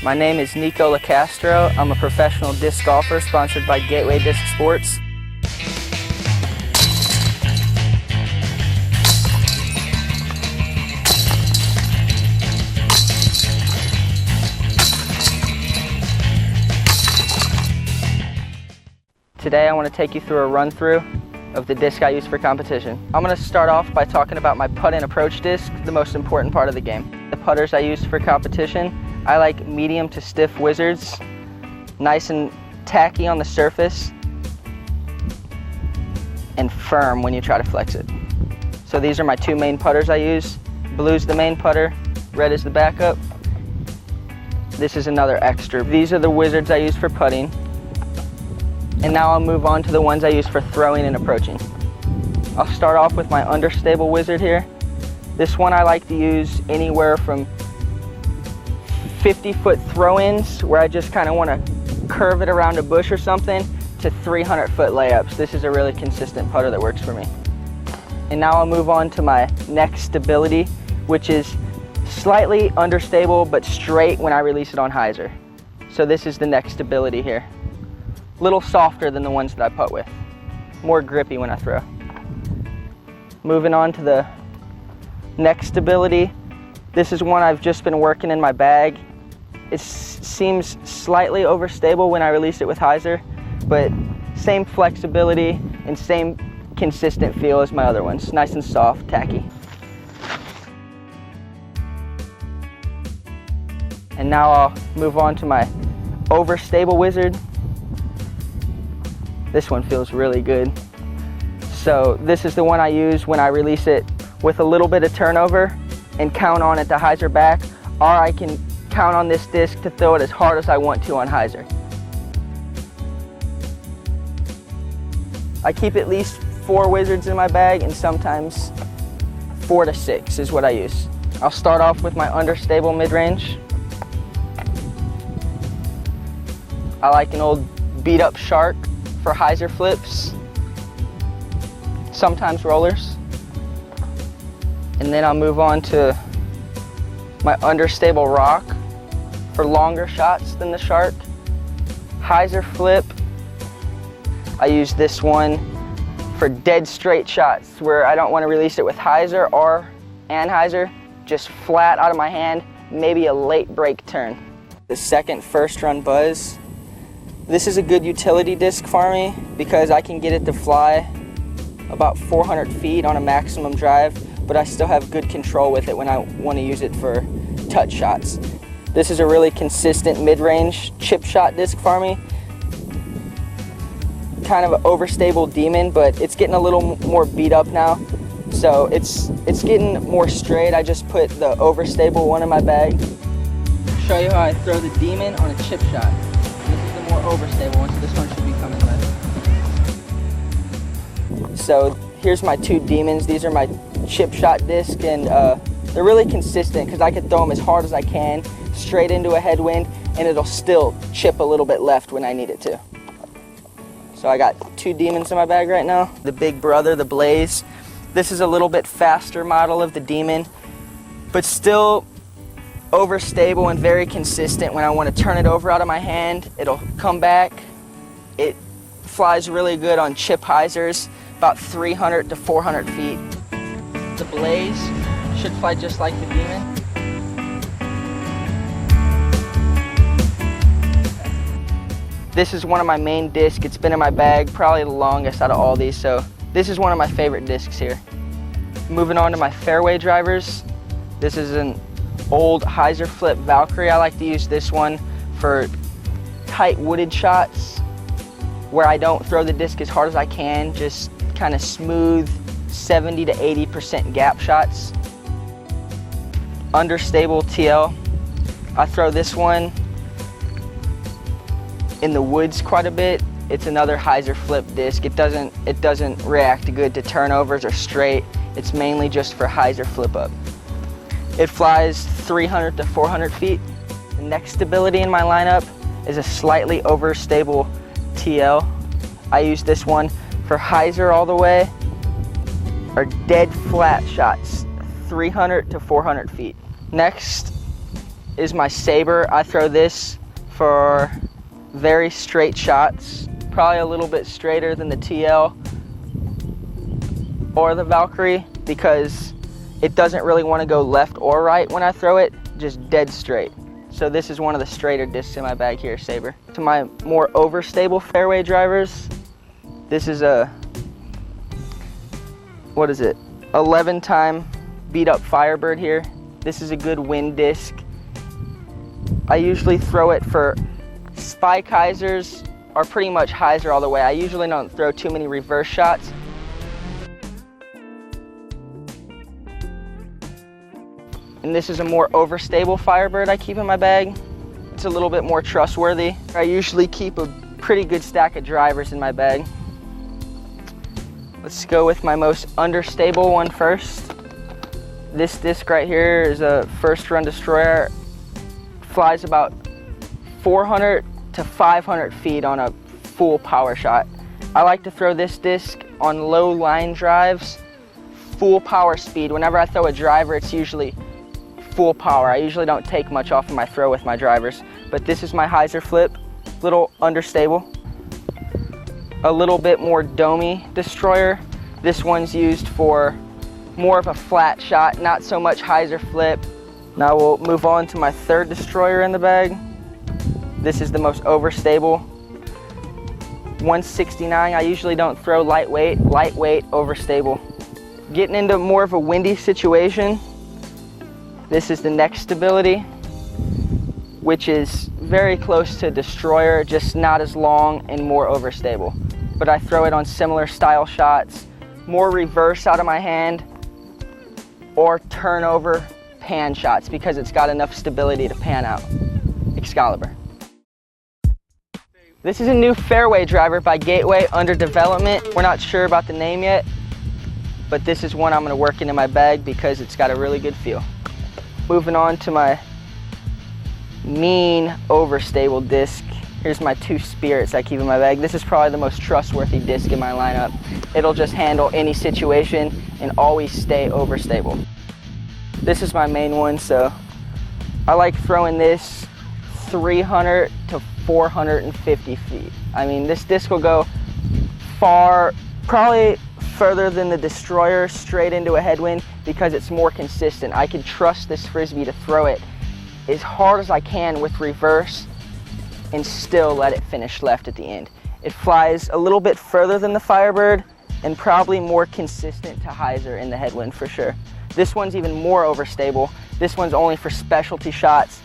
My name is Nico Lacastro. I'm a professional disc golfer sponsored by Gateway Disc Sports. Today I want to take you through a run-through of the disc I use for competition. I'm going to start off by talking about my putt and approach disc, the most important part of the game. The putters I use for competition, I like medium to stiff Wizards, nice and tacky on the surface, and firm when you try to flex it. So these are my two main putters I use. Blue's the main putter, red is the backup. This is another extra. These are the Wizards I use for putting. And now I'll move on to the ones I use for throwing and approaching. I'll start off with my understable Wizard here. This one I like to use anywhere from 50-foot throw-ins, where I just kind of want to curve it around a bush or something, to 300-foot layups. This is a really consistent putter that works for me. And now I'll move on to my neck stability, which is slightly understable but straight when I release it on hyzer. So this is the neck stability here. Little softer than the ones that I putt with. More grippy when I throw. Moving on to the neck stability. This is one I've just been working in my bag. It seems slightly overstable when I release it with hyzer, but same flexibility and same consistent feel as my other ones. Nice and soft, tacky. And now I'll move on to my overstable Wizard. This one feels really good. So this is the one I use when I release it with a little bit of turnover and count on it to hyzer back, or I can count on this disc to throw it as hard as I want to on hyzer. I keep at least 4 Wizards in my bag, and sometimes 4 to 6 is what I use. I'll start off with my understable mid-range. I like an old beat up Shark for hyzer flips, sometimes rollers. And then I'll move on to my understable Rock for longer shots than the Shark. Hyzer flip, I use this one for dead straight shots where I don't want to release it with hyzer or anhyzer, just flat out of my hand, maybe a late break turn. The second first run buzz. This is a good utility disc for me because I can get it to fly about 400 feet on a maximum drive, but I still have good control with it when I want to use it for touch shots. This is a really consistent mid-range chip shot disc for me. Kind of an overstable Demon, but it's getting a little more beat up now. So it's getting more straight. I just put the overstable one in my bag. Show you how I throw the Demon on a chip shot. More overstable one, so this one should be coming left. So here's my 2 Demons. These are my chip shot disc, and they're really consistent because I can throw them as hard as I can straight into a headwind, and it'll still chip a little bit left when I need it to. So I got 2 Demons in my bag right now. The big brother, the Blaze. This is a little bit faster model of the Demon, but still overstable and very consistent. When I want to turn it over out of my hand, it'll come back. It flies really good on chip hyzers, about 300 to 400 feet. The Blaze should fly just like the Demon. This is one of my main discs. It's been in my bag probably the longest out of all these, so this is one of my favorite discs here. Moving on to my fairway drivers. This is an old hyzer flip Valkyrie. I like to use this one for tight wooded shots where I don't throw the disc as hard as I can, just kind of smooth 70 to 80% gap shots. Understable TL. I throw this one in the woods quite a bit. It's another hyzer flip disc. It doesn't react good to turnovers or straight. It's mainly just for hyzer flip up. It flies 300 to 400 feet. The next stability in my lineup is a slightly overstable TL. I use this one for hyzer all the way, or dead flat shots, 300 to 400 feet. Next is my Saber. I throw this for very straight shots, probably a little bit straighter than the TL or the Valkyrie, because it doesn't really want to go left or right when I throw it, just dead straight. So this is one of the straighter discs in my bag here, Saber. To my more overstable fairway drivers, this is a, what is it, 11-time beat up Firebird here. This is a good wind disc. I usually throw it for spike hyzers or pretty much hyzer all the way. I usually don't throw too many reverse shots. And this is a more overstable Firebird I keep in my bag. It's a little bit more trustworthy. I usually keep a pretty good stack of drivers in my bag. Let's go with my most understable one first. This disc right here is a First Run Destroyer. Flies about 400 to 500 feet on a full power shot. I like to throw this disc on low line drives, full power speed. Whenever I throw a driver, it's usually full power. I usually don't take much off of my throw with my drivers, but this is my hyzer flip, little understable. A little bit more domey Destroyer. This one's used for more of a flat shot, not so much hyzer flip. Now we'll move on to my third Destroyer in the bag. This is the most overstable. 169, I usually don't throw lightweight, overstable. Getting into more of a windy situation, this is the next stability, which is very close to Destroyer, just not as long and more overstable. But I throw it on similar style shots, more reverse out of my hand, or turnover pan shots because it's got enough stability to pan out. Excalibur. This is a new fairway driver by Gateway under development. We're not sure about the name yet, but this is one I'm gonna work into my bag because it's got a really good feel. Moving on to my mean overstable disc. Here's my two Spirits I keep in my bag. This is probably the most trustworthy disc in my lineup. It'll just handle any situation and always stay overstable. This is my main one, so I like throwing this 300 to 450 feet. I mean, this disc will go far, probably further than the Destroyer straight into a headwind because it's more consistent. I can trust this Frisbee to throw it as hard as I can with reverse and still let it finish left at the end. It flies a little bit further than the Firebird and probably more consistent to hyzer in the headwind for sure. This one's even more overstable. This one's only for specialty shots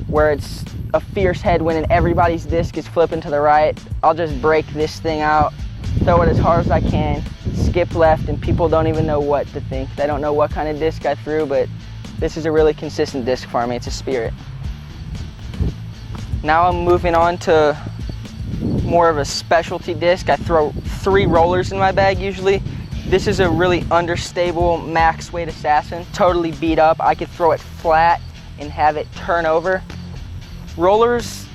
where it's a fierce headwind and everybody's disc is flipping to the right. I'll just break this thing out, throw it as hard as I can, skip left, and people don't even know what to think. They don't know what kind of disc I threw, but this is a really consistent disc for me. It's a Spirit. Now I'm moving on to more of a specialty disc. I throw 3 rollers in my bag usually. This is a really understable max weight Assassin, totally beat up. I could throw it flat and have it turn over. Rollers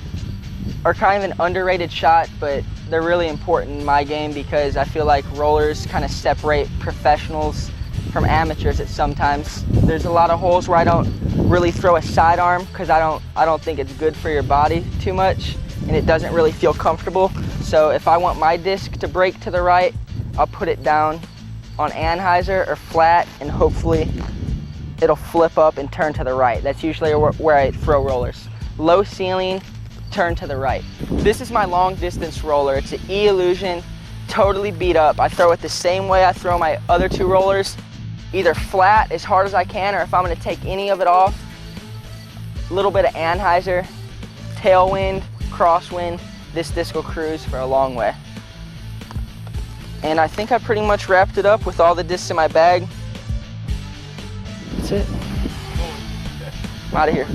are kind of an underrated shot, but they're really important in my game because I feel like rollers kind of separate professionals from amateurs at sometimes. There's a lot of holes where I don't really throw a sidearm because I don't think it's good for your body too much and it doesn't really feel comfortable. So if I want my disc to break to the right, I'll put it down on anhyzer or flat and hopefully it'll flip up and turn to the right. That's usually where I throw rollers. Low ceiling, turn to the right. This is my long distance roller. It's an E-Illusion, totally beat up. I throw it the same way I throw my other 2 rollers, either flat as hard as I can, or if I'm gonna take any of it off, a little bit of anhyzer, tailwind, crosswind, this disc will cruise for a long way. And I think I pretty much wrapped it up with all the discs in my bag. That's it. I'm out of here.